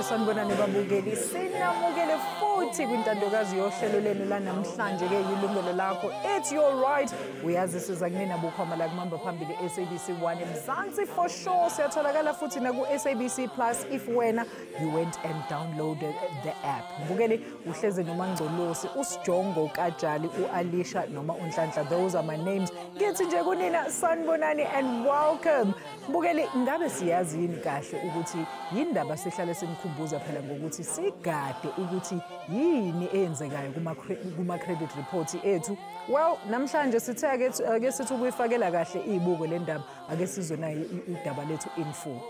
sanibonani babukeli, sinamukele futhi kwintandokazi yohlelo lenu lanamhlanje ke Yilungelo Lakho. It's your right. Uyazi siza kunina bukhoma la kumamba phambili SABC 1 eMzansi for sure. Siyatholakala futhi na ku SABC Plus if wena you went and downloaded the app. Mbukeli uhleze noMangcolosi, uSjongo Kajali, uAlisha noma uNhlanhla. Those are my names. Ngithi nje kunina sanibonani and welcome. Mbukeli ngabe siyazi yini kahle ukuthi yindaba sihlale simkhumbuza phela ngokuthi sigade ukuthi yini eyenzekayo kuma credit report ethu. Well, namhlanje sithe ke sithi ukuyifakela kahle ibuko le ndaba ake sizwe nayo udaba lethu in full.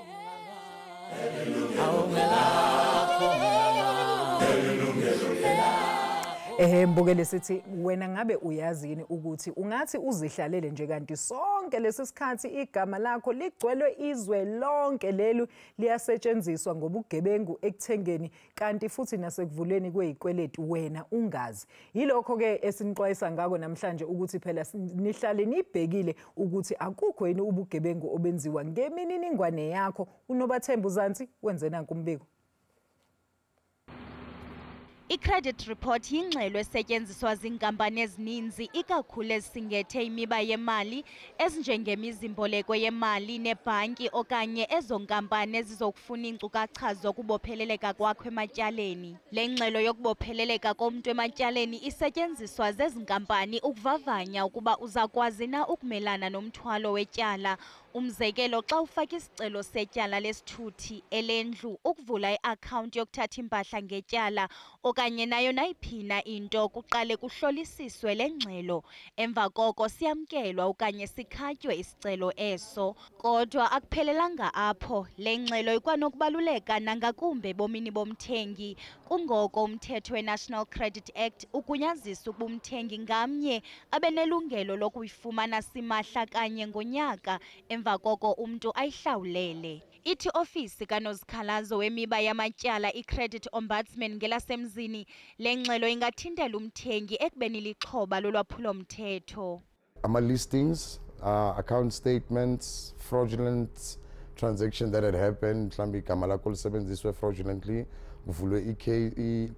Mbukele sithi wena ngabe uyazi yini ukuthi ungathi uzihlalele nje kanti sonke lesisikhathi igama lakho ligcwelwe izwe lonke lelu liyasetshenziswa ngobugebengu ekuthengeni kanti futhi nasekuvuleni kwezikweleti wena ungazi. Yilokho ke esinixwayisa ngako namhlanje ukuthi phela nihlale nibhekile ukuthi akukho yini ubugebengu obenziwa ngemininingwane yakho. uNobathembu Zansi wenze nanku umbiko. I-credit report yingxelo esetyenziswa zinkampani ezininzi ikakhulu ezisingethe imiba yemali ezinjengemizimboleko yemali nebhanki okanye ezo nkampani ezizokufuna iinkcukacha zokubopheleleka kwakho ematyaleni. Le ngxelo yokubopheleleka komntu ematyaleni isetyenziswa zezi nkampani ukuvavanya ukuba uzakwazi na ukumelana nomthwalo wetyala. Umzekelo xa ufaka isicelo setyala lesithuthi, elendlu, ukuvula i-akhawunti yokuthatha impahla ngetyala okanye nayo nayiphina into kuqale kuhlolisiswe le ngxelo. Emva koko siyamkelwa okanye sikhatywe isicelo eso. Kodwa akuphelelanga apho, le ngxelo ikwanokubaluleka nangakumbe bomini bomthengi. Kungoko umthetho we-National Credit Act ugunyazisa ukuba umthengi ngamnye abe nelungelo lokuyifumana simahla kanye ngonyaka emva koko umntu ayihlawulele. Ithi ofisi kanozikhalazo wemiba yamatyala i-Credit Ombudsman ngelasemzini, le ngxelo ingathintela umthengi ekubeni lixhoba lolwaphulo-mthetho. Listings, account statements, fraudulent transaction that had happened, mhlambi igama lakho lisebenziswe fraudulently, kuvulwe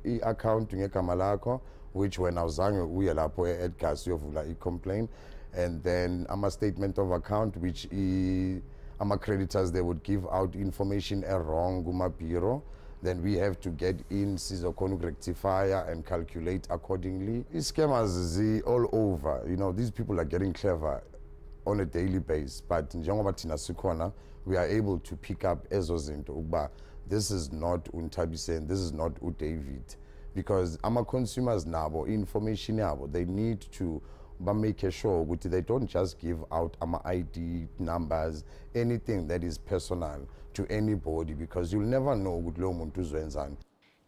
i-account ngegama lakho, which when awuzange uye lapho e-Edgars uyovula i-complaint, and then statement of account, which creditors, they would give out information wrong bureau. Then we have to get in sizokhona rectify and calculate accordingly. These scammers all over. You know, these people are getting clever on a daily basis. But njengoba thina sikhona, we are able to pick up ezo zinto ukuba this is not uNthabiseni, this is not uDavid, because consumers nabo information yabo, they need to make sure that they don't just give out ID numbers, anything that is personal to anybody, because you'll never know ukuthi lo muntu uzwenzani.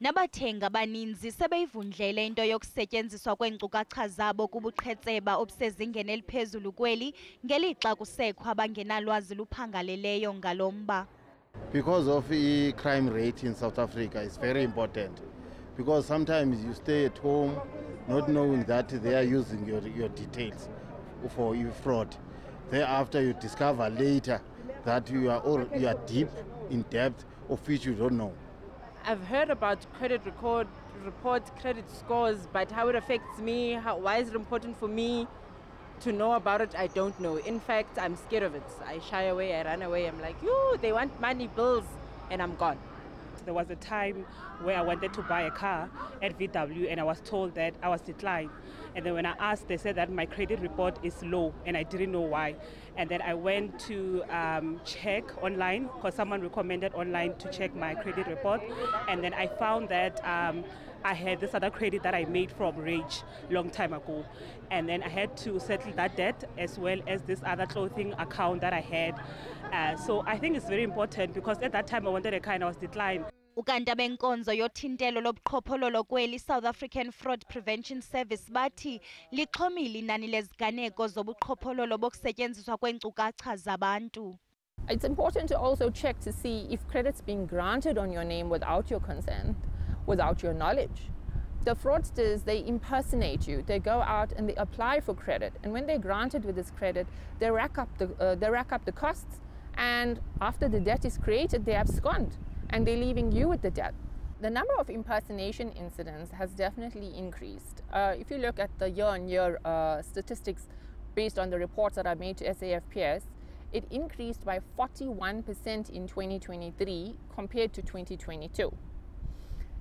Nabathenga abaninzi sebeyivundlele into yokusetyenziswa kweenkcukacha zabo kubuqhetseba obusezingeni eliphezulu kweli ngelixa kusekho abangenalwazi luphangaleleyo ngalomba. Because of the crime rate in South Africa is very important, because sometimes you stay at home not knowing that they are using your details for fraud. Thereafter you discover later that you are deep in debt of which you don't know. I've heard about credit reports, credit scores, but how it affects me, why is it important for me to know about it, I don't know. In fact, I'm scared of it. I shy away, I run away. I'm like, they want money, bills, and I'm gone. There was a time where I wanted to buy a car at VW and I was told that I was declined. And then when I asked, they said that my credit report is low and I didn't know why. And then I went to check online because someone recommended online to check my credit report. And then I found that I had this other credit that I made from Rage long time ago. And then I had to settle that debt as well as this other clothing account that I had. So I think it's very important because at that time I wanted a car and I was declined. Ukanda benkonzo yothintelo lobuqhophololo kweli South African Fraud Prevention Service bathi lixhomile inani leziganeko zobuqhophololo bokusetyenziswa kweenkcukacha zabantu. It's important to also check to see if credit's being granted on your name without your consent, without your knowledge. The fraudsters, they impersonate you. They go out and they apply for credit, and when they're granted with this credit, they rack up the costs, and after the debt is created, they abscond. and they're leaving you with the debt. The number of impersonation incidents has definitely increased. If you look at the year-on-year statistics based on the reports that are made to SAFPS, it increased by 41% in 2023 compared to 2022.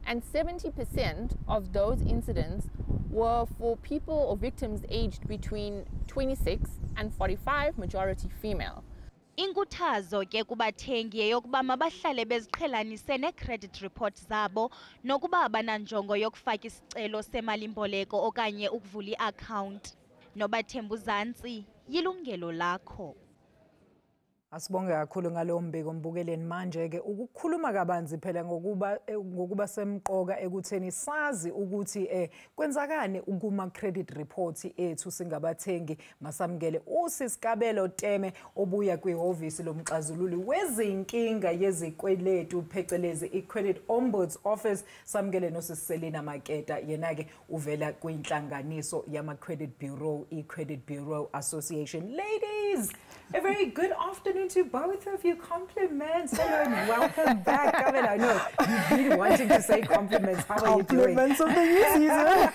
And 70% of those incidents were for people or victims aged between 26 and 45, majority female. Inkuthazo ke kubathengi yeyokuba mabahlale beziqhelanise ne-credit report zabo nokuba abananjongo yokufaka isicelo semali-mboleko okanye ukuvula i-account. Nobathemba uzantsi, Yilungelo Lakho. Asibonge kakhulu ngalowo mbiko mbukeleni manje ke ukukhuluma kabanzi phela ngokuba semqoka ekutheni sazi ukuthi kwenzakani kuma credit report ethu singabathengi. Masamukele usisi Kabelo Teme obuya kwihhovisi lomxazululi wezinkinga yezikweletu phecelezi i-Credit Ombud's office. Samukele nosisi Selina Maketa yena ke uvela kwinhlanganiso yama credit bureau, i-Credit Bureau Association. Ladies, a very good afternoon to both of you. Compliments. Hello and welcome back. Kabelo, I know you've been wanting to say compliments. How are you doing? Compliments of the new season.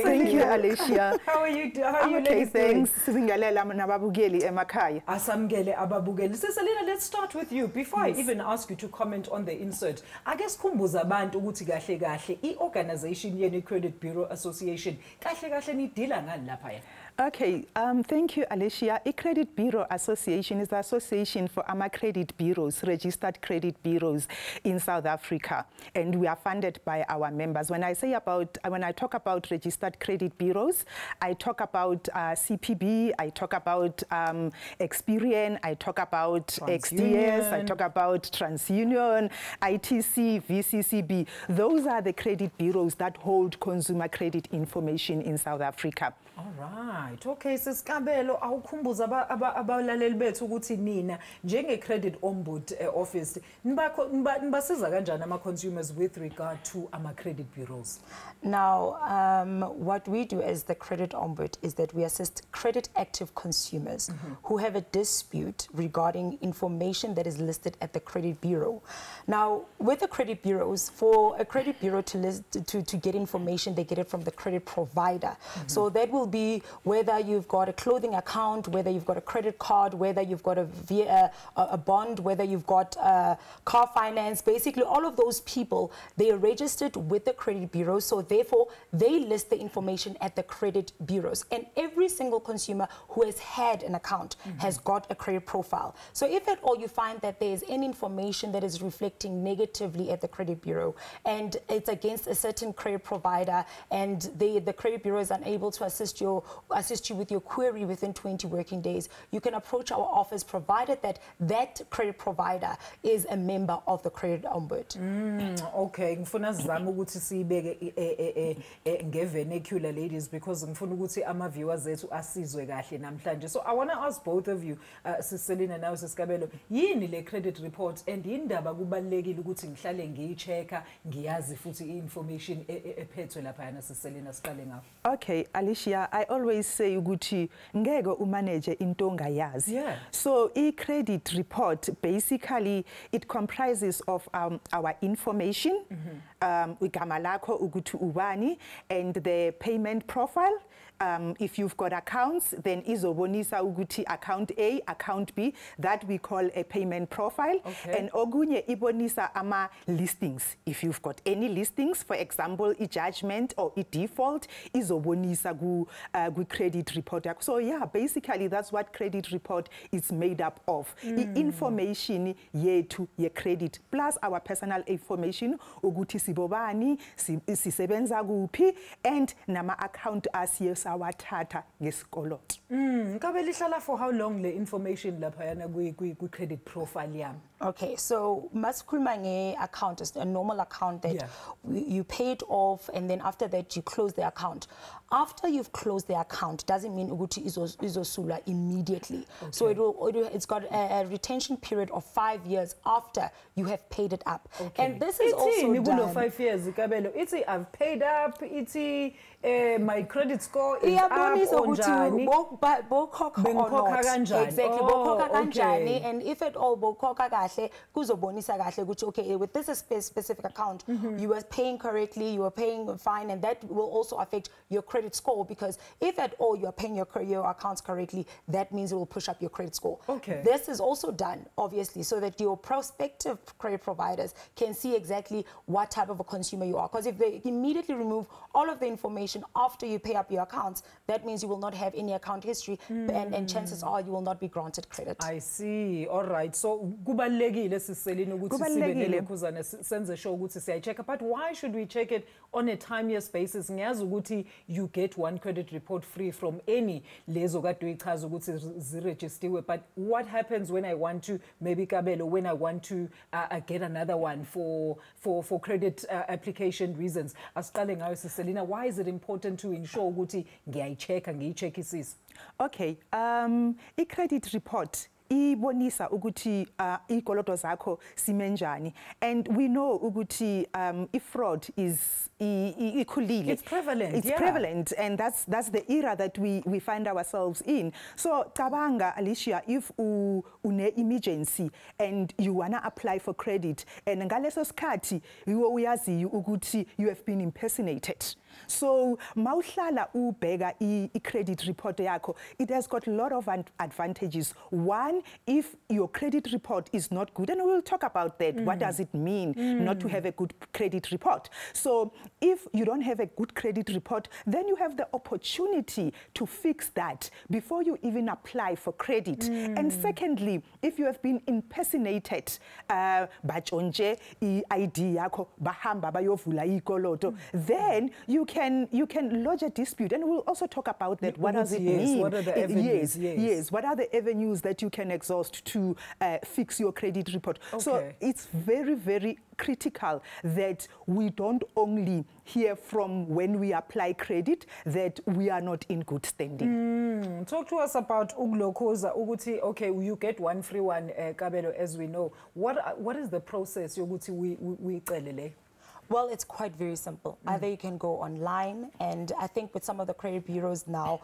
Thank you, Alicia. How are you doing? How are you okay, ladies doing? thanks. Singalela nababukeli emakhaya. Asamukele ababukeli. Selina, let's start with you. Before I even ask you to comment on the insert, I guess khumbuza abantu ukuthi kahle kahle i-organization yeni Credit Bureau Association kahle kahle nidila ngani lapha ya? Okay, thank you, Alicia. I-Credit Bureau Association is the association for our credit bureaus, registered credit bureaus in South Africa, and we are funded by our members. When I talk about registered credit bureaus, I talk about CPB, I talk about Experian, I talk about XDS, I talk about TransUnion, ITC, VCCB. Those are the credit bureaus that hold consumer credit information in South Africa. All right. Okay, sis Kabelo, awukhumbuza abalaleli bethu ukuthi nina njenge Credit Ombud office nibasiza kanjani ama consumers with regard to ama credit bureaus? Now, what we do as the Credit Ombud is that we assist credit active consumers who have a dispute regarding information that is listed at the credit bureau. Now, with the credit bureaus, for a credit bureau to get information, they get it from the credit provider. So that will be whether you've got a clothing account, whether you've got a credit card, whether you've got a bond, whether you've got car finance. Basically, all of those people, they are registered with the credit bureau, so therefore they list the information at the credit bureaus. And every single consumer who has had an account has got a credit profile. So if at all you find that there is any information that is reflecting negatively at the credit bureau and it's against a certain credit provider and the credit bureau is unable to assist you with your query within 20 working days, you can approach our office provided that credit provider is a member of the Credit Ombud. Okay, ngifuna sizama ukuthi sibeke ngevernacular ladies because ngifuna ukuthi ama viewers zethu asizwe kahle namhlanje. So I want to ask both of you, Selina now Kabelo, yini le credit report and indaba kubalekile ukuthi ngihlale ngiyichecka ngiyazi futhi information ephethwe lapha yana Selina siqale ngapha. Okay, Alicia, I always say ukuthi ngeke umanage into ongayazi. Yeah. So i-credit report basically it comprises of our information, igama lakho ukuthi ubani, and the payment profile. If you've got accounts, then izobonisa ukuthi account A, account B, that we call a payment profile. Okay. And ogunye ibonisa ama listings. If you've got any listings, for example, a judgment or a default, izobonisa gu credit report. So yeah, basically that's what credit report is made up of. Information yetu ye credit plus our personal information ukuthi sibobani, sisebenza kuphi, and nama account asiyes awathatha ngesikoloto. Kabelo ihlala for how long le information lapha yana ku credit profile yami? Okay, so masikhuluma nge-account is a normal account that you paid off, and then after that you close the account. After you've closed the account, doesn't mean ukuthi izosula immediately. Okay. So it's got a retention period of 5 years after you have paid it up. Okay. And this is also done. 5 years, Kabelo. It's I've paid up. It's my credit score is up. Exactly, bokhokha kanjani, okay. and if at all bokhokha kahle kuzobonisa kahle ukuthi okay, with this specific account you were paying correctly, you were paying fine, and that will also affect your credit score, because if at all you are paying your accounts correctly, that means it will push up your credit score. Okay. This is also done obviously so that your prospective credit providers can see exactly what type of a consumer you are, because if they immediately remove all of the information after you pay up your accounts, that means you will not have any account history, and chances are you will not be granted credit. I see. All right. So kubalekile siselina ukuthi sibe nelekhuzana senze show ukuthi siyacheck, but why should we check it on a time-year basis? Ngiyazi ukuthi you get one credit report free from any lezo kade uyichaza ukuthi ziregistiwe, but what happens when I want to, maybe Kabelo, when I want to get another one for credit application reasons? Asiqale ngayo siselina, why is it important to ensure ukuthi ngiyicheckisisa? Okay, i-credit report ibonisa ukuthi ikoloto zakho simenjani, and we know ukuthi fraud is ikhulile. It's prevalent. It's prevalent, and that's the era that we find ourselves in. So cabanga, Alicia, if une emergency and you wanna apply for credit, and ngaleso skati uyazi ukuthi you have been impersonated. So mawuhlala ubheka i-credit report yakho, it has got a lot of advantages. One, if your credit report is not good, and we'll talk about that, what does it mean not to have a good credit report? So if you don't have a good credit report, then you have the opportunity to fix that before you even apply for credit. And secondly, if you have been impersonated, bajonje i-ID yakho bahamba bayovula ikoloto, then you can lodge a dispute, and we'll also talk about that. What does it mean? What are the avenues? Yes. What are the avenues that you can exhaust to fix your credit report? Okay. So it's very, very critical that we don't only hear from when we apply credit that we are not in good standing. Talk to us about ukulokoza ukuthi, okay, you get one free one, Kabelo, as we know. What is the process yokuthi we celele? Well, it's quite very simple. Either you can go online, and I think with some of the credit bureaus now,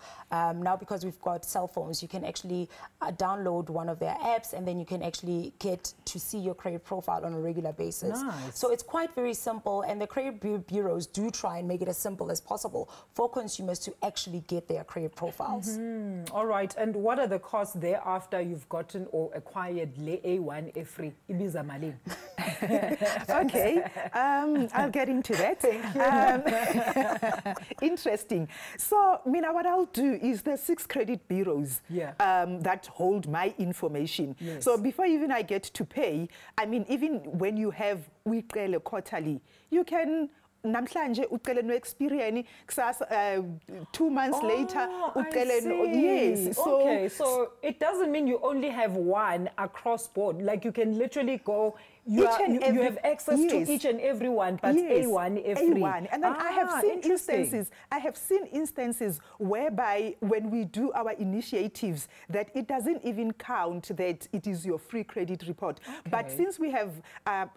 because we've got cell phones, you can actually download one of their apps, and then you can actually get to see your credit profile on a regular basis. Nice. So it's quite very simple, and the credit bureaus do try and make it as simple as possible for consumers to actually get their credit profiles. All right, and what are the costs thereafter you've gotten or acquired le A1 A3? Ibiza malini? Okay, I'll get into that. Interesting. So, Mina, what I'll do is the 6 credit bureaus that hold my information. Yes. So before even I get to pay, I mean, even when you have weekly, quarterly, you can namhlanje ucele no experience kusasa 2 months later ucele yes. So okay, so it doesn't mean you only have one across board, like you can literally go you have access to each and every one, but A1 every. And then I have seen instances whereby when we do our initiatives that it doesn't even count that it is your free credit report. But since we have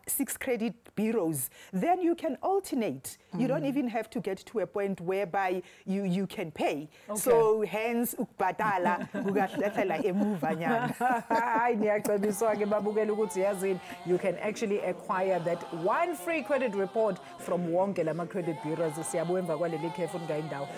6 credit bureaus, then you can alternate. You don't even have to get to a point whereby you can pay. So hence ukubhadala ukahlehlela emuva nyana. Hayi niyacebiswa ke babukela ukuthi yazini you can actually acquire that one free credit report from wonke lama credit bureaus. Siyabuya emva kwaleli khefu ngayindawo.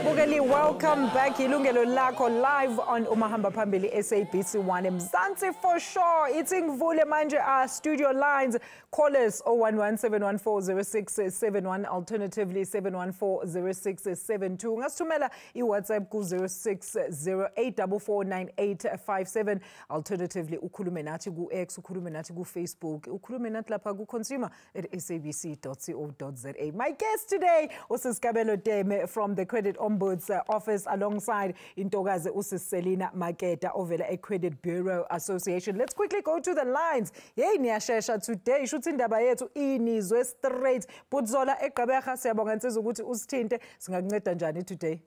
Bugeli, welcome back. Yilungelo Lakho live on Umahamba Phambili SABC 1 Mzansi for sure. It's ngivule manje our studio lines. Call us 011-714-0671, alternatively 714-0672. Ungasithumela iWhatsApp ku 0608449857. Alternatively ukhulume nathi ku X, ukhulume nathi ku Facebook, ukhulume nathi lapha ku consumer@sabc.co.za. My guest today was Kabelo Teme from the Credit Ombud's office, alongside Intokazi Selina Maketa ovela a Credit Bureau Association. Let's quickly go to the lines. Yey niyashesha today. Izindaba yethu inizwe straight. Putzola eGqeberha siyabonga nsiza ukuthi usithinte singakunceda njani today?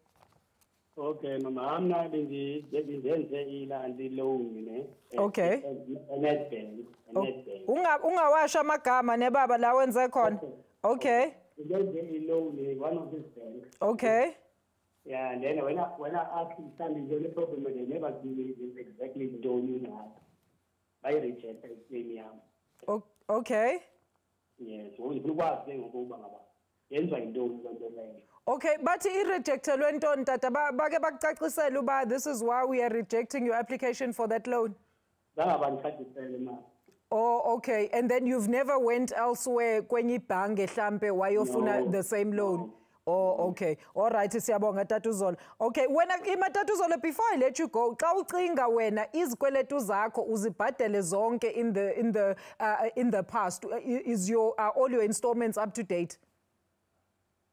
Okay, mama, I'm not in the loan, ne? Okay. Netbank. Ungawasha amagama nebaba la wenze khona. Okay. There's a loan, one of these banks. Okay. Yeah, and then when I ask him something, the only problem is they never give me exactly the loan you have. I reject it. Okay. Yes, so if you want to okay, but i-rejectelwe ntoni tata? Bake bakucacisela uba this is why we are rejecting your application for that loan. Oh, okay. And then you've never went elsewhere kwenye ibhange mhlambe wayofuna the same loan? No. Oh, okay. All right, siyabonga Tatuzolo. Okay, when Tatuzolo, before I let you go, xa ucinga wena izikweletu zakho uzibhadele zonke in the past, is your all your installments up to date?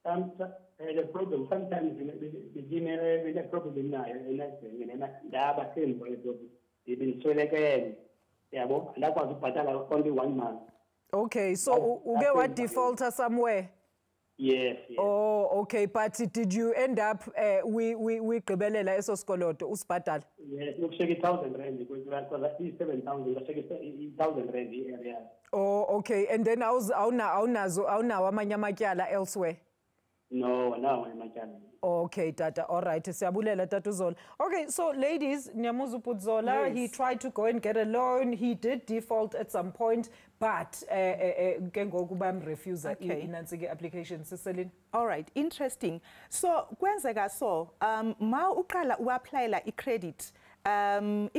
The problem sometimes we have problem now, and they've been so like and that was only 1 month. Okay, so you get what defaulter somewhere? Yes, yes. Oh, okay. But did you end up we gqibelela eso skoloto usibhadala? Yes, look, shake 1,000 rand because at least 7,000. Shake 1,000 rand area. Oh, okay. And then awunawo amanye amatyala elsewhere? No, amatyala. Okay, Tata. All right. Siyabulela Tatuzolo. Okay, so ladies, Nyamuzu Putzola, yes. He tried to go and get a loan. He did default at some point, but refuser in application. Selina. All right, interesting. So kwenzeka so ma uqala uapplyela i-credit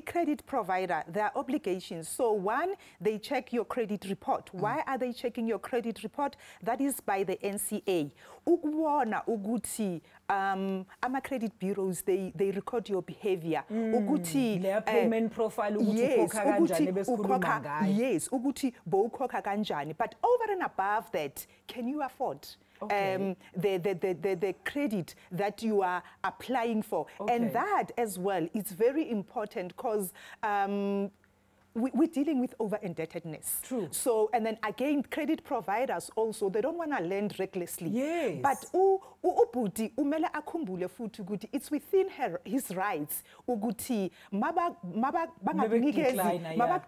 credit provider, there are obligations. So one, they check your credit report. Why are they checking your credit report? That is by the NCA. Ukubona ukuthi ama-credit bureaus, they record your behavior. Ukuthi their payment profile, yes, ukuthi bowukhokha kanjani. But over and above that, can you afford the credit that you are applying for? Okay. And that as well is very important because we're dealing with over-indebtedness. True. So, and then again, credit providers also, they don't want to lend recklessly. Yes. But ubudi umela akhumbule futhi ukuthi it's within his rights ukuthi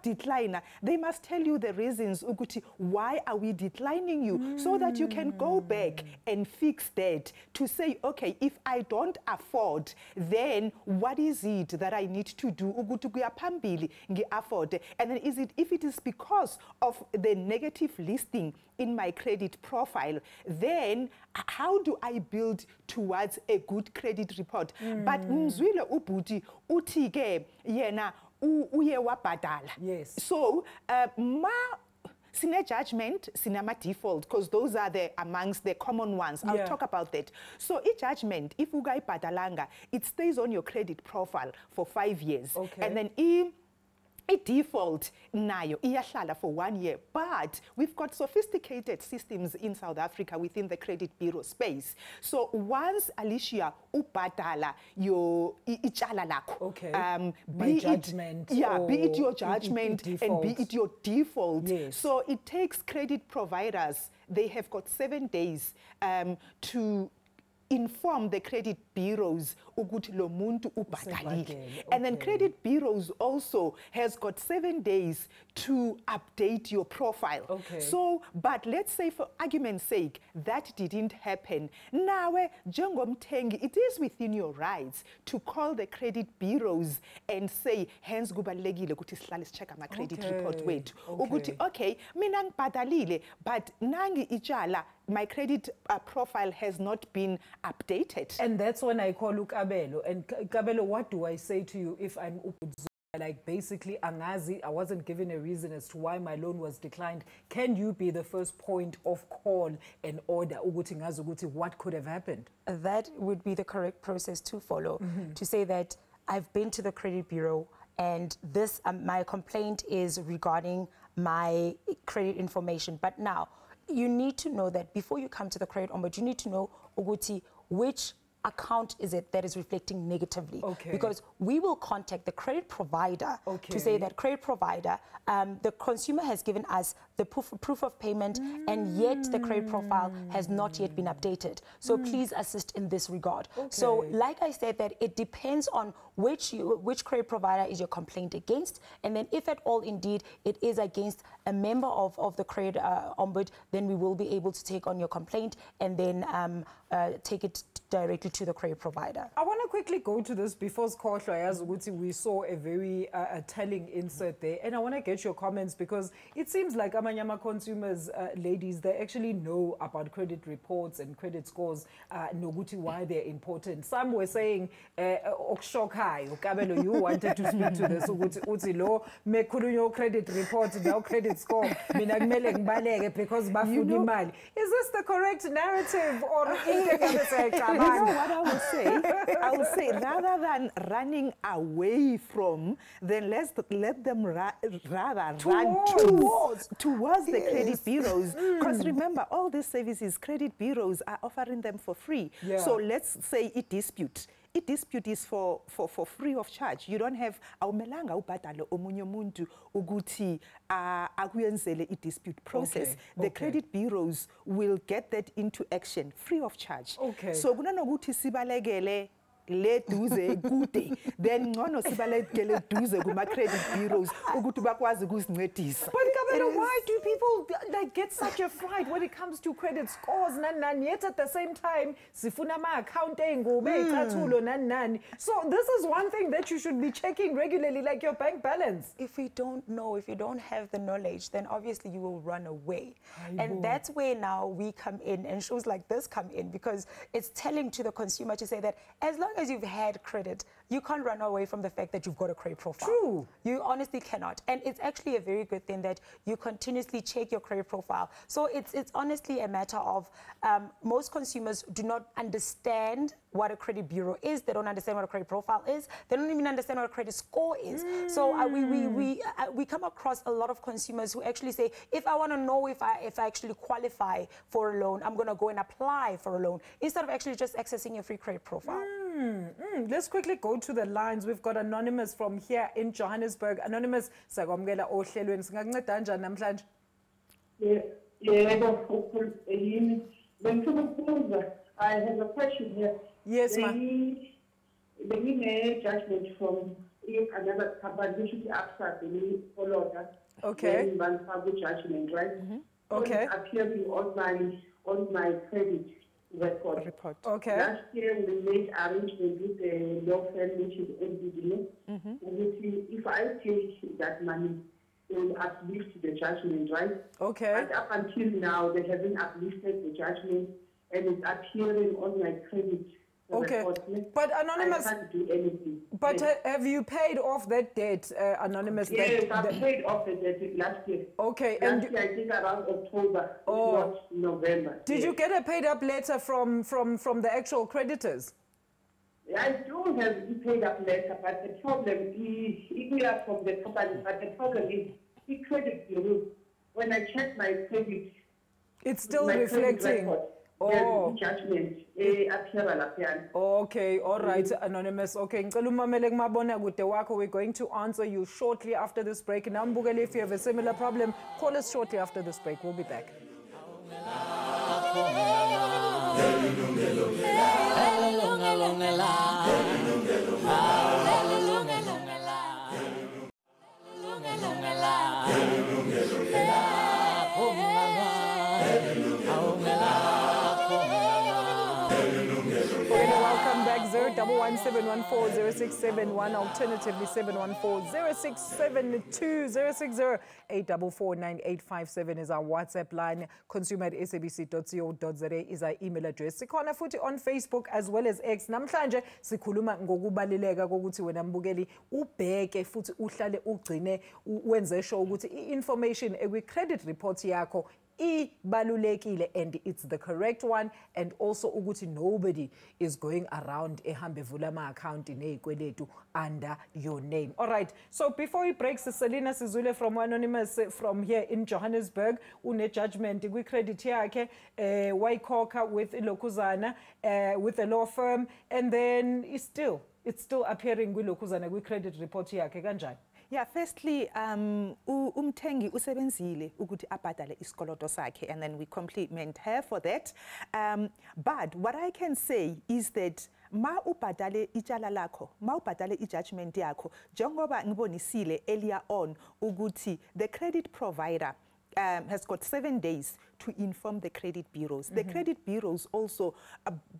decline. They must tell you the reasons ukuthi why are we declining you, so that you can go back and fix that to say, okay, if I don't afford, then what is it that I need to do ukuthi kuya phambili ngi afford. And then if it is because of the negative listing in my credit profile, then how do I build towards a good credit report? But mzwile ubhuti uthi ke yena uye wabhadala. Yes. So sine judgment, sinema default, because those are amongst the common ones. I'll talk about that. So each judgment, if ugai badalanga, it stays on your credit profile for 5 years. Okay. And then a default nayo iyahlala for 1 year, but we've got sophisticated systems in South Africa within the credit bureau space. So once Alicia ubadala your icala lakho, okay, be judgment, be it your judgment and be it your default. Yes. So it takes credit providers, they have got 7 days to inform the credit bureaus ukuthi lo muntu ubhadalile. And then credit bureaus also has got 7 days to update your profile. Okay. So, but let's say for argument's sake, that didn't happen. Nawe njengomthengi, it is within your rights to call the credit bureaus and say, hence kubalekile ukuthi sihlale sicheck ama credit report wethu. Ukuthi okay, mina ngibhadalile, but nangi icala my credit profile has not been updated. And that's when I call Kabelo. And Kabelo, what do I say to you if I'm like basically angazi, I wasn't given a reason as to why my loan was declined? Can you be the first point of call and order what could have happened? That would be the correct process to follow, to say that I've been to the credit bureau and this my complaint is regarding my credit information. But now you need to know that before you come to the credit ombud, you need to know which account is it that is reflecting negatively. Okay. Because we will contact the credit provider to say that credit provider, the consumer has given us the proof of payment and yet the credit profile has not yet been updated. So please assist in this regard. So like I said, that it depends on which credit provider is your complaint against, and then if at all indeed it is against a member of the credit ombud, then we will be able to take on your complaint and then take it directly to the credit provider. I want to quickly go to this before we saw a very telling insert there, and I want to get your comments because it seems like Amanyama consumers, ladies, they actually know about credit reports and credit scores, noguti why they're important. Some were saying, Kabelo, you wanted to speak to this, uti lo me khulunyo credit report now credit score mina kumele ngibaleke because bafuna imali. Is this the correct narrative or You know what I will say? I will say rather than running away from, then let them rather run towards the credit bureaus. Because remember, all these services, credit bureaus are offering them for free. So let's say a dispute. A dispute is for free of charge. You don't have awumelanga ubhadale omunye umuntu ukuthi akuyenzele a dispute process. The credit bureaus will get that into action free of charge. So kunanokuthi sibalekele le duze kude, then ngcono sibalekele duze kuma credit bureaus ukuthi bakwazi ukusincedisa. But Kabelo, why do people like get such a fright when it comes to credit scores? Yet at the same time, sifuna ma account nan. So this is one thing that you should be checking regularly, like your bank balance. If we don't know, if you don't have the knowledge, then obviously you will run away. And that's where now we come in and shows like this come in, because it's telling to the consumer to say that as long as you've had credit, you can't run away from the fact that you've got a credit profile. True. You honestly cannot. And it's actually a very good thing that you continuously check your credit profile. So it's honestly a matter of most consumers do not understand what a credit bureau is. They don't understand what a credit profile is. They don't even understand what a credit score is. So we come across a lot of consumers who actually say, if I want to know if I actually qualify for a loan, I'm going to go and apply for a loan instead of actually just accessing your free credit profile. Let's quickly go to the lines. We've got Anonymous from here in Johannesburg. Anonymous, sakwamukela ohlelweni. Singakunceda kanjani namhlanje? I have a question here. Yes, ma'am. They need a judgment from another company, which is AXA, they follow that. Okay. Then judgment, right? Okay. It's appearing on my credit record. Okay. Last year we made arrangement with the law firm, which is Ombud. If I take that money, they will uplift the judgment, right? Okay. But up until now, they haven't uplifted the judgment, and it's appearing on my credit. Okay. But Anonymous, I can't do anything. But have you paid off that debt, Anonymous? Yes, I paid off the debt last year. Okay. Last year, I think around October, not November. Did you get a paid up letter from the actual creditors? I do have a paid up letter, but the problem is, we are from the company, but the problem is the credit bureau. When I check my credit, it's still reflecting. Judgment. Okay, all right, Anonymous. Okay, we're going to answer you shortly after this break. Now, if you have a similar problem, call us shortly after this break. We'll be back. like 011-714-0671, alternatively 714-0672, 060-844-9857 is our WhatsApp line. consumer@sabc.co.za is our email address. Sikhona futhi on Facebook as well as X. Namhlanje sikhuluma ngokubaluleka kokuthi wena mbukeli ubheke futhi uhlale ugcine wenze sure ukuthi i-information ekwi-credit report yakho ibalulekile and it's the correct one, and also ukuthi nobody is going around ehambe vula ama-account neyikweletu under your name. All right, so before he breaks, Selina Sizule from Anonymous from here in Johannesburg une judgment kwi-credit yakhe wayikhokha with ilokhuzana with a law firm, and then it's still appearing kwilokhuzana kwi-credit report yakhe kanjani? Yeah, firstly, umthengi usebenzile ukuthi abhadale isikoloto sakhe, and then we compliment her for that. But what I can say is that ma ubhadale icala lakho, ma ubhadale ijudgment yakho, njengoba ngibonisile earlier on ukuthi the credit provider has got 7 days to inform the credit bureaus. The credit bureaus also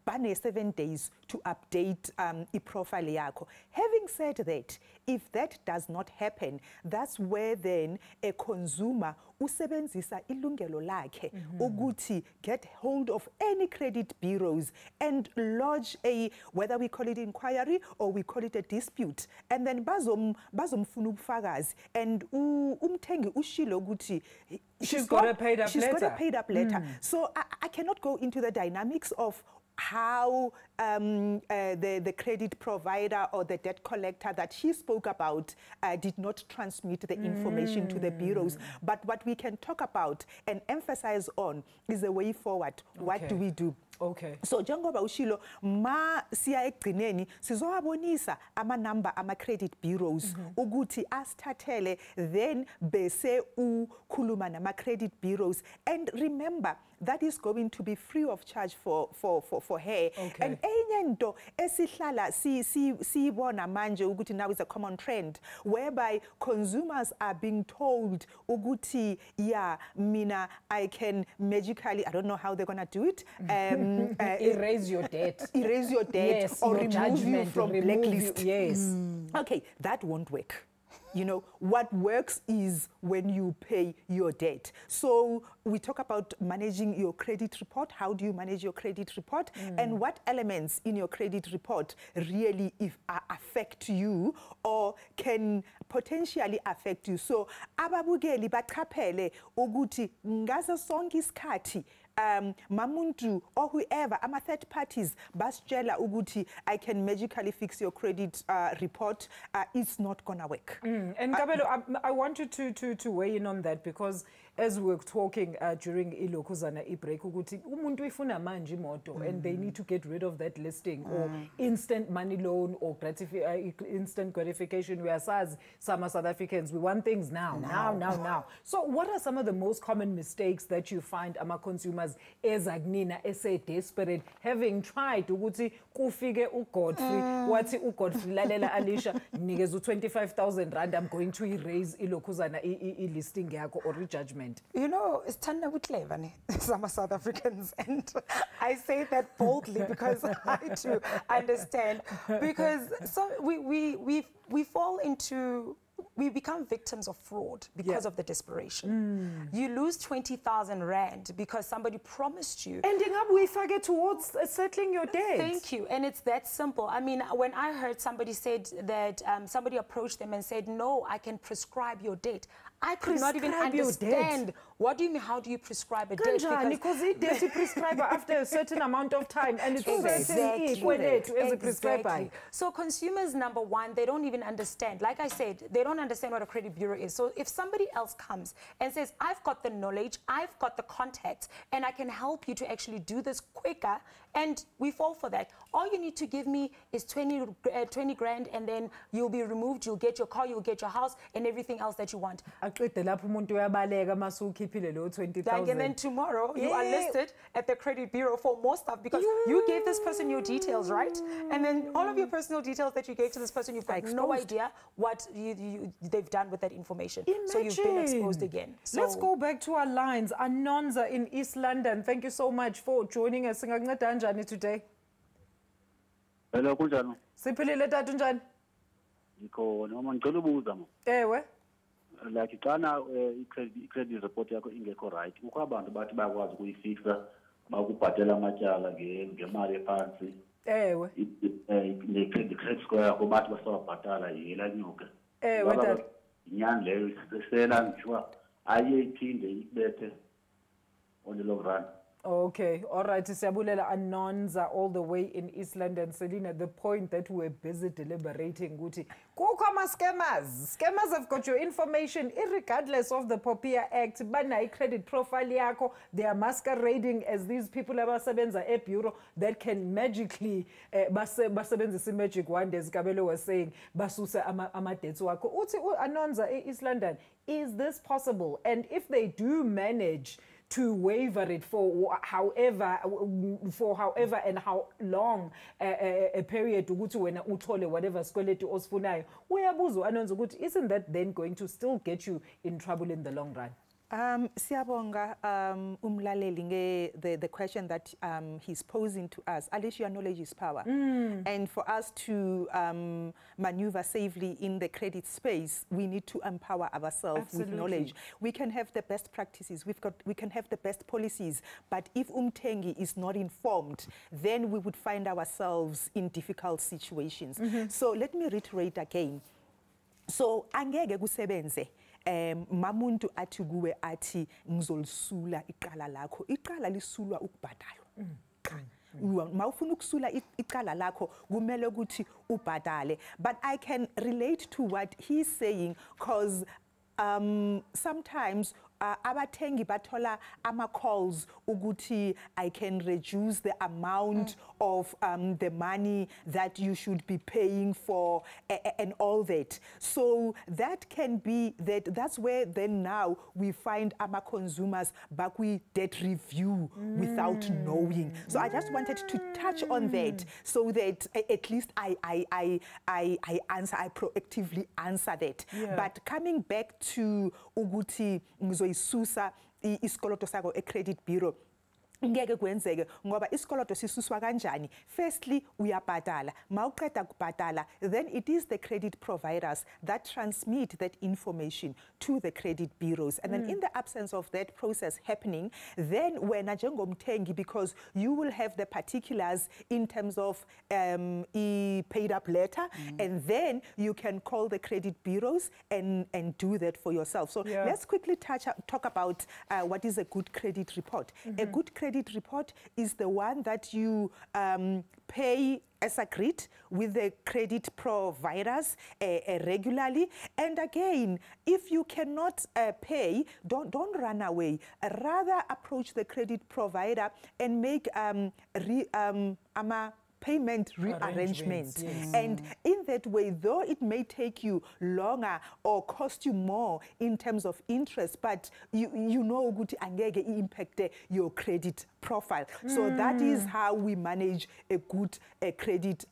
bane 7 days to update i-profile yakho. Having said that, if that does not happen, that's where then a consumer usebenzisa ilungelo lakhe ukuthi get hold of any credit bureaus and lodge a, whether we call it inquiry or we call it a dispute, and then bazomfuna ubufakazi, and umthengi ushilo ukuthi she's got a paid up letter. So I cannot go into the dynamics of how the credit provider or the debt collector that she spoke about did not transmit the information to the bureaus. But what we can talk about and emphasize on is the way forward. What do we do? Okay. So njengoba ushilo ma siya ekugcineni sizowabonisa ama-number ama-credit bureaus ukuthi asithathele, then bese ukhuluma nama-credit bureaus, and remember that is going to be free of charge for her. Okay. And enye nto esihlala siyibona manje ukuthi now is a common trend whereby consumers are being told ukuthi yeah, mina I can magically, I don't know how they're going to do it, erase your debt. Erase your debt, yes, or remove remove you from blacklist. Yes. Okay, that won't work. You know, what works is when you pay your debt. So we talk about managing your credit report. How do you manage your credit report? And what elements in your credit report really affect you or can potentially affect you? So ababukeli baqaphele ukuthi ngaso sonke isikhathi mamuntu or whoever, ama third parties, basitshela ukuthi I can magically fix your credit report, it's not gonna work. And Kabelo, I want you to weigh in on that, because as we were talking during ilokhuzana break ukuthi umuntu ifuna manje imoto and they need to get rid of that listing or instant money loan or instant gratification. We are some South Africans, we want things now. So what are some of the most common mistakes that you find among consumers ezagnina desperate, having tried ukuthi kufike uGodfrey wathi uGodfrey lalela Alicia nikeza 25,000 rand, I'm going to erase ilokhuzana listing yakho or judgment? You know, it's Tanda clever, some South Africans, and I say that boldly because I too understand. Because so we fall into, we become victims of fraud because of the desperation. You lose 20,000 rand because somebody promised you. Ending up we forget towards settling your debt. Thank you. And it's that simple. I mean, when I heard somebody said that somebody approached them and said, no, I can prescribe your debt, I could not even understand. What do you mean, how do you prescribe a debt? Because it does prescribe after a certain amount of time, and it's exactly. So consumers, number one, they don't even understand. Like I said, they don't understand what a credit bureau is. So if somebody else comes and says, I've got the knowledge, I've got the contacts, and I can help you to actually do this quicker, and we fall for that. All you need to give me is 20 grand, and then you'll be removed, you'll get your car, you'll get your house, and everything else that you want. And then tomorrow you are listed at the credit bureau for more stuff because you gave this person your details, right? And then all of your personal details that you gave to this person, you've got no idea what they've done with that information. Imagine. So you've been exposed again. So let's go back to our lines. Anonza in East London, thank you so much for joining us today. Hello, kunjani? Siphilile tata unjani? Ngikho noma ngicela ubuza mo. Ewe. Like xana i-credit report yakho ingekho right. Kukho abantu bathi bayakwazi ukuyifixa bakubhatela amatyala ngemali ephansi. Ewe. Ne-credit score yakho bathi basawabhatala yelanyuke. Ewe tata. Inyani leyo sisela ngishwa aye iphinde ikubethe on the long run. Okay, all right. Siyabulela Anonza all the way in East London. Selina, the point that we're busy deliberating, Guti. Kukama scammers. Scammers have got your information irregardless of the POPIA Act. Bana credit profile yako. They are masquerading as these people abasebenza e-bureau that can magically basebenza magic wonders. Kabelo was saying basusa amadebts wako. Uti Anonza East London. Is this possible? And if they do manage to waiver it for however and how long a period ukuthi wena uthole whatever sikweletu osifunayo uyabuza Anonza ukuthi isn't that then going to still get you in trouble in the long run? Siyabonga umlaleli the question that he's posing to us. Alicia, knowledge is power. And for us to maneuver safely in the credit space, we need to empower ourselves with knowledge. We can have the best practices, we can have the best policies, but if umtengi is not informed, then we would find ourselves in difficult situations. So let me reiterate again. So angeke kusebenze mamuntu athi kuwe athi ngizolisula iqala lakho. Iqala lisulwa ukubhadalwa. Mawufuna ukusula iqala lakho kumele ukuthi ubhadale. But I can relate to what he's saying because sometimes abathengi bathola ama-calls ukuthi I can reduce the amount of the money that you should be paying for and all that. So that can be that's where then now we find our consumers back with debt review without knowing. So I just wanted to touch on that so that at least I proactively answer that. But coming back to ukuthi Susa iskoloto sako a credit bureau. Ngeke kwenzeke ngoba isikoloto sisuswa kanjani. Firstly uyabhadala mawuqeda kubhadala, then it is the credit providers that transmit that information to the credit bureaus, and then in the absence of that process happening, then wena njengomthengi, because you will have the particulars in terms of a paid up letter, and then you can call the credit bureaus and do that for yourself. So let's quickly talk about what is a good credit report. A good credit report is the one that you pay as agreed with the credit providers regularly. And again, if you cannot pay, don't run away. Rather approach the credit provider and make payment rearrangement. And in that way, though it may take you longer or cost you more in terms of interest, but you know good angeke impact your credit profile. So that is how we manage a good credit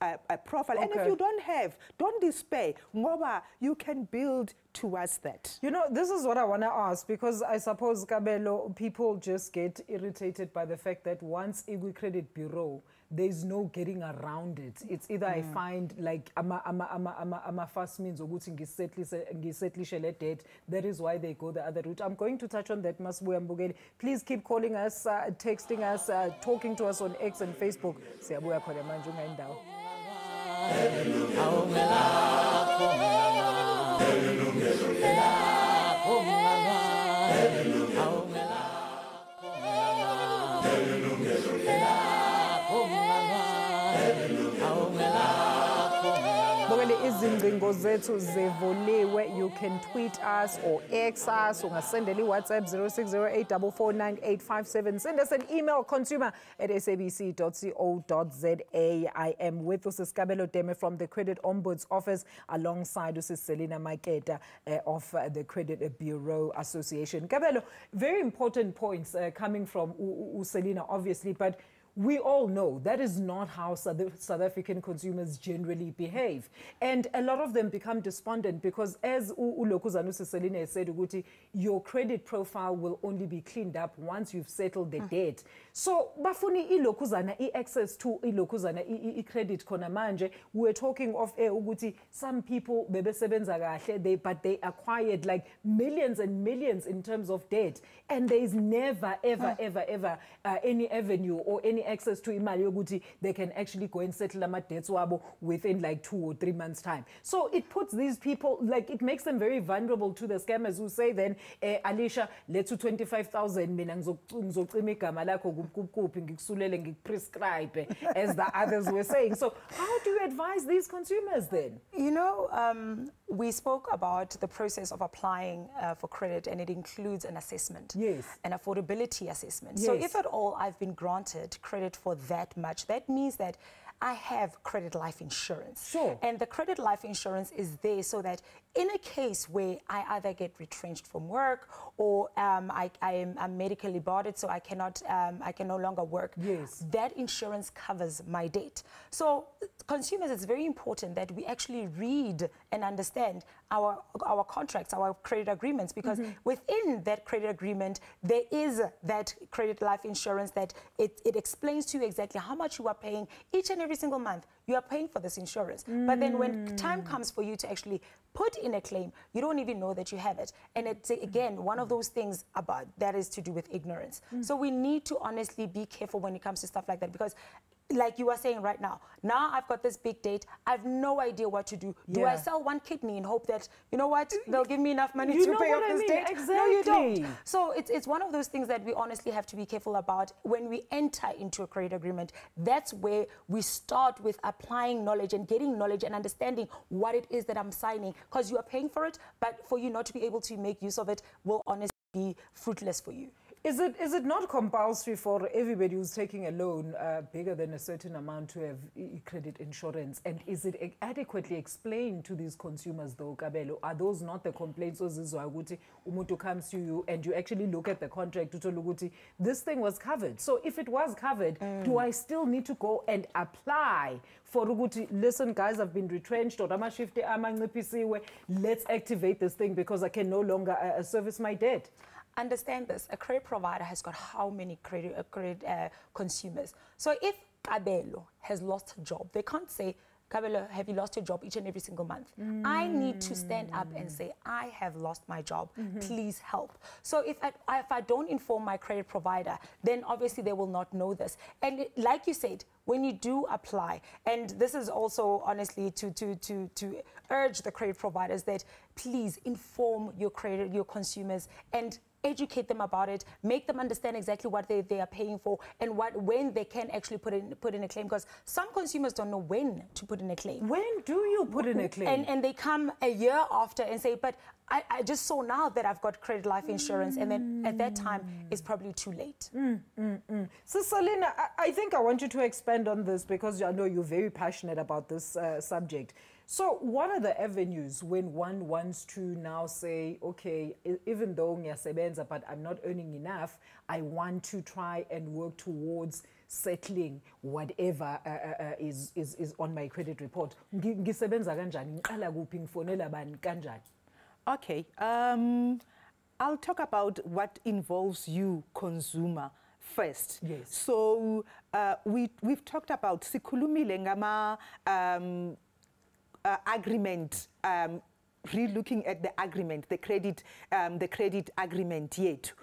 profile. And if you don't have, don't despair. Ngoba, you can build towards that. You know, this is what I want to ask, because I suppose, Kabelo, people just get irritated by the fact that once Igwe Credit Bureau, there's no getting around it. It's either I find like ama fast means ukuthi ngisetlishe le debt. That is why they go the other route. I'm going to touch on that, Masibuya Mbugeli. Please keep calling us, texting us, talking to us on X and Facebook. Siyabuya khona manje ungendawo. Izingcingo zethu zevoliwe. You can tweet us or X us, ungasendela WhatsApp 0608449857. Send us an email, consumer@sabc.co.za. I am with Kabelo Teme from the Credit Ombud's office, alongside Selina Maketa of the Credit Bureau Association. Kabelo, very important points coming from Selina, obviously, but we all know that is not how South African consumers generally behave. And a lot of them become despondent because, as Selina said, your credit profile will only be cleaned up once you've settled the debt. So, bafuni access to credit kona manje. We're talking of some people but they acquired like millions and millions in terms of debt, and there is never ever any avenue or any access to imali yokuthi they can actually go and settle ama debts wabo within like 2 or 3 months time. So it puts these people, like, it makes them very vulnerable to the scammers who say then, Alicia, let's do 25,000 mina ngizocima igama lakho kuphi ngikusulele ngikuprescribe, as the others were saying. So how do you advise these consumers then? You know, we spoke about the process of applying for credit, and it includes an assessment, an affordability assessment. So if at all I've been granted credit for that much, that means that I have credit life insurance. And the credit life insurance is there so that in a case where I either get retrenched from work or I'm medically boarded, so I cannot, I can no longer work, that insurance covers my debt. So consumers, it's very important that we actually read and understand our contracts, our credit agreements, because within that credit agreement, there is that credit life insurance that it explains to you exactly how much you are paying each and every single month. You are paying for this insurance. But then when time comes for you to actually put in a claim, you don't even know that you have it. And it's, again, one of those things about that is to do with ignorance. So we need to honestly be careful when it comes to stuff like that, because like you are saying right now I've got this big date, I have no idea what to do. Do I sell one kidney and hope that, you know what, they'll give me enough money to pay off this debt? Exactly. No, you don't. So it's one of those things that we honestly have to be careful about when we enter into a credit agreement. That's where we start with applying knowledge and getting knowledge and understanding what it is that I'm signing, because you are paying for it, but for you not to be able to make use of it will honestly be fruitless for you. Is it not compulsory for everybody who's taking a loan bigger than a certain amount to have credit insurance? And is it adequately explained to these consumers though, Kabelo? Are those not the complaints? Umuntu comes to you and you actually look at the contract, this thing was covered. So if it was covered, do I still need to go and apply for listen guys, I've been retrenched, or let's activate this thing because I can no longer service my debt? Understand this, a credit provider has got how many credit consumers? So if Kabelo has lost her job, they can't say, Kabelo, have you lost your job each and every single month? I need to stand up and say, I have lost my job, please help. So if I don't inform my credit provider, then obviously they will not know this. And like you said, when you do apply, and this is also honestly to urge the credit providers that please inform your consumers and educate them about it, make them understand exactly what they are paying for and when they can actually put in a claim, because some consumers don't know when to put in a claim. When do you put in a claim? And they come a year after and say, but I just saw now that I've got credit life insurance, and then at that time it's probably too late. So Selina, I think I want you to expand on this because I know you're very passionate about this subject. So what are the avenues when one wants to now say, okay, even though ngiyasebenza but I'm not earning enough, I want to try and work towards settling whatever is on my credit report. Ngisebenza kanjani? Ngiqala kuphi? Ngifonela bani kanjani? Okay, I'll talk about what involves you, consumer, first. Yes. So we've talked about sikhulumile ngama agreement, re-looking at the agreement, the credit agreement yet.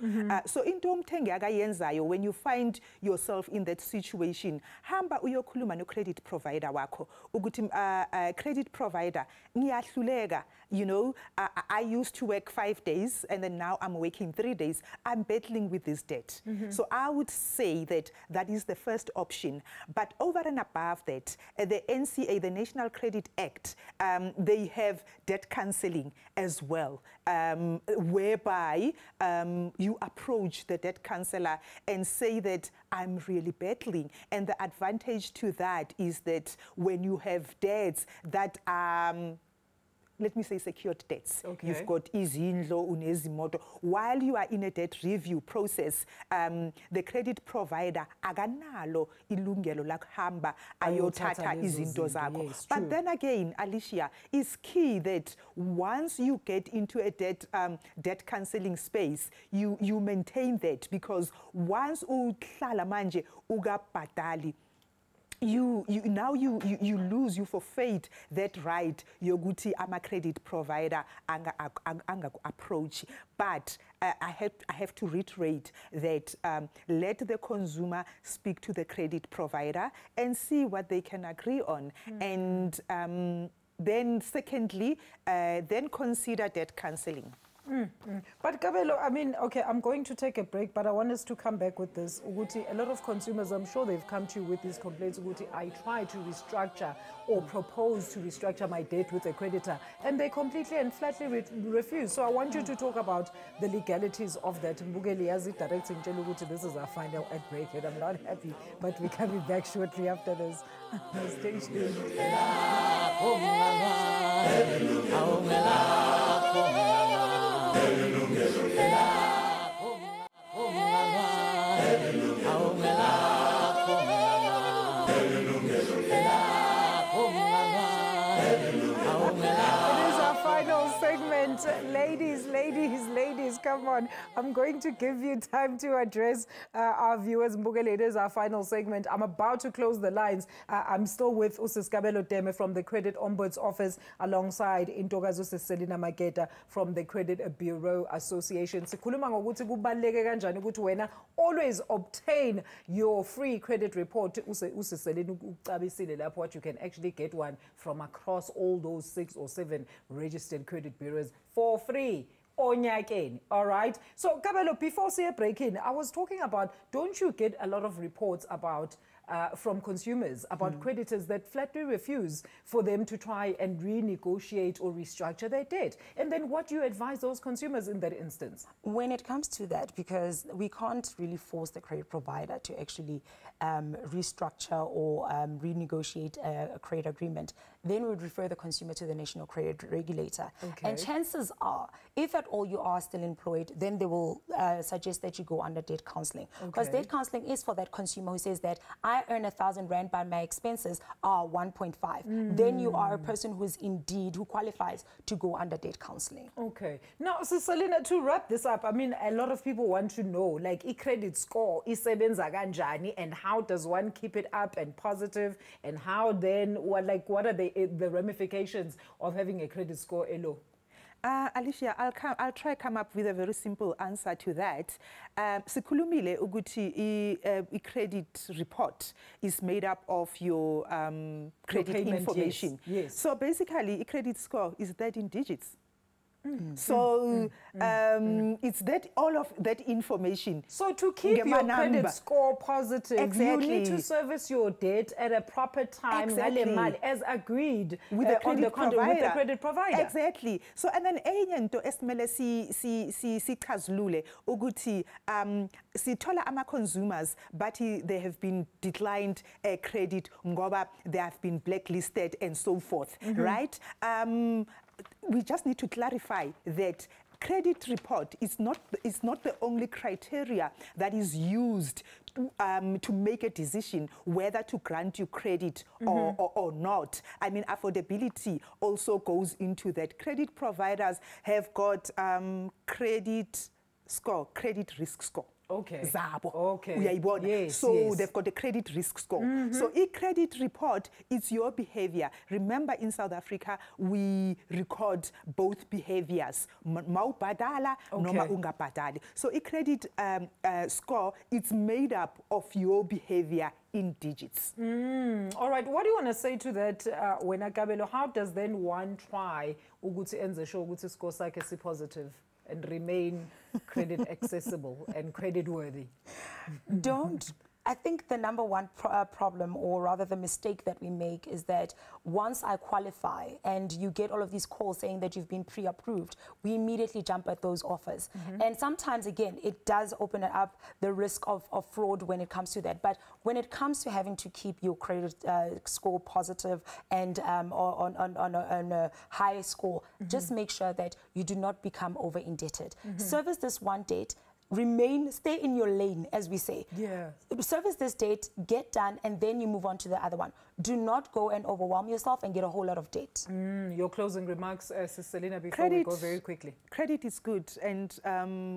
So into umthengi akayenzayo, when you find yourself in that situation, hamba uyokhuluma no credit provider wakho ukuthi credit provider ngiyahluleka, you know, I used to work 5 days and then now I'm working 3 days. I'm battling with this debt. So I would say that that is the first option. But over and above that, the NCA, the National Credit Act, they have debt counseling as well, whereby you approach the debt counselor and say that I'm really battling. And the advantage to that is that when you have debts that let me say, secured debts. Okay. You've got Izindlo, unezimoto. While you are in a debt review process, the credit provider aganalo ilungelo lakuhamba ayothatha izinto zakho. Yes, true. But then again, Alicia, it's key that once you get into a debt counseling space, you maintain that, because once uhlala manje ugabhadali, you lose, you forfeit that right yokuthi ama credit provider anga approach. But I have to reiterate that let the consumer speak to the credit provider and see what they can agree on. And then secondly, then consider debt counseling. But Kabelo, I mean, okay, I'm going to take a break, but I want us to come back with this. Uguti, a lot of consumers, I'm sure they've come to you with these complaints. Uguti, I try to restructure or propose to restructure my debt with a creditor, and they completely and flatly refuse. So I want you to talk about the legalities of that. Mbugeli yazi directing Uguti, this is our final ad break, and I'm not happy, but we're coming back shortly after this. Stay tuned. Ladies, come on. I'm going to give you time to address our viewers. Mbugeli, it is our final segment. I'm about to close the lines. I'm still with Kabelo Teme from the Credit Ombud's office, alongside Selina Maketa from the Credit Bureau Association. Sikhuluma ngokuthi kubaluleke kanjani ukuthi wena always obtain your free credit report. Selina ucabisile lapho what you can actually get one from across all those 6 or 7 registered credit bureaus for free. Onyakeni, all right? So, Kabelo, before say a break in, I was talking about, don't you get a lot of reports about from consumers about creditors that flatly refuse for them to try and renegotiate or restructure their debt? And then what do you advise those consumers in that instance? When it comes to that, because we can't really force the credit provider to actually restructure or renegotiate a credit agreement, then we would refer the consumer to the National Credit Regulator. Okay. And chances are, if at all you are still employed, then they will suggest that you go under debt counseling. Because debt counseling is for that consumer who says that I earn 1,000 Rand, but my expenses are 1.5. Then you are a person who qualifies to go under debt counseling. Okay. Now, so Selina, to wrap this up, I mean, a lot of people want to know, like, credit score, isebenza kanjani, and how does one keep it up and positive, and how then, what are the ramifications of having a credit score low? Alicia, I'll try come up with a very simple answer to that. Sikhulumile ukuthi I credit report is made up of your credit information. Yes. So basically, a credit score is 13 digits. So it's that all of that information. So to keep your credit score positive, you need to service your debt at a proper time, as agreed with the credit provider. Exactly. So and then enye into esimele sichazulule ukuthi sithola ama consumers but they have been declined credit ngoba they have been blacklisted and so forth, right? We just need to clarify that credit report is not the only criteria that is used to make a decision whether to grant you credit or not. I mean, affordability also goes into that. Credit providers have got credit risk score. Okay. Zabo. Okay. Yes, so they've got a credit risk score. So a credit report is your behavior. Remember, in South Africa, we record both behaviors. Maubadala, noma ungabadali. So a credit score, it's made up of your behavior in digits. All right. What do you want to say to that, Kabelo? How does then one try ukuthi enze sure ukuthi score sakhe si positive and remain credit accessible and credit worthy? Don't I think the number one problem, or rather the mistake that we make, is that once I qualify and you get all of these calls saying that you've been pre-approved, we immediately jump at those offers. And sometimes, again, it does open up the risk of fraud when it comes to that. But when it comes to having to keep your credit score positive and on a high score, just make sure that you do not become over-indebted. Service this one date, stay in your lane, as we say. Yeah. Service this date, get done, and then you move on to the other one. Do not go and overwhelm yourself and get a whole lot of debt. Your closing remarks, Selina, before we go very quickly. Credit is good, and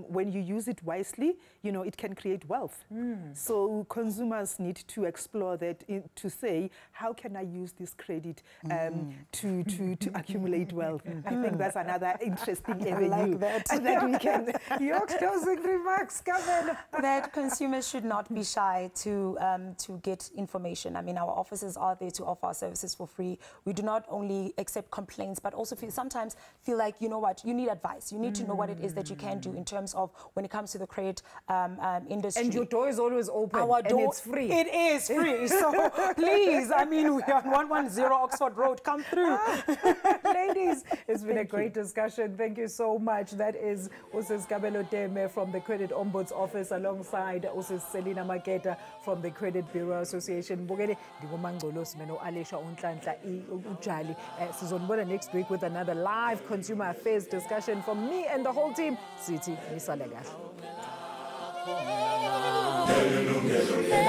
when you use it wisely, you know, it can create wealth. So consumers need to explore that to say, how can I use this credit to accumulate wealth? I think that's another interesting avenue. I like that. that we can. Your closing remarks, Kabelo. That consumers should not be shy to get information. I mean, our offices are there to offer our services for free. We do not only accept complaints, but also sometimes feel like, you know what, you need advice. You need to know what it is that you can do in terms of when it comes to the credit industry. And your door is always open. Our door, and it's free. It is free. So please, I mean, we are on 110 Oxford Road. Come through. Ladies, it's been a great discussion. Thank you so much. That is Mrs. Kabelo Teme from the Credit Ombuds Office, alongside Mrs. Selina Maketa from the Credit Bureau Association. Sizonibona next week with another live consumer affairs discussion from me and the whole team. Sithi nisale Yilungelo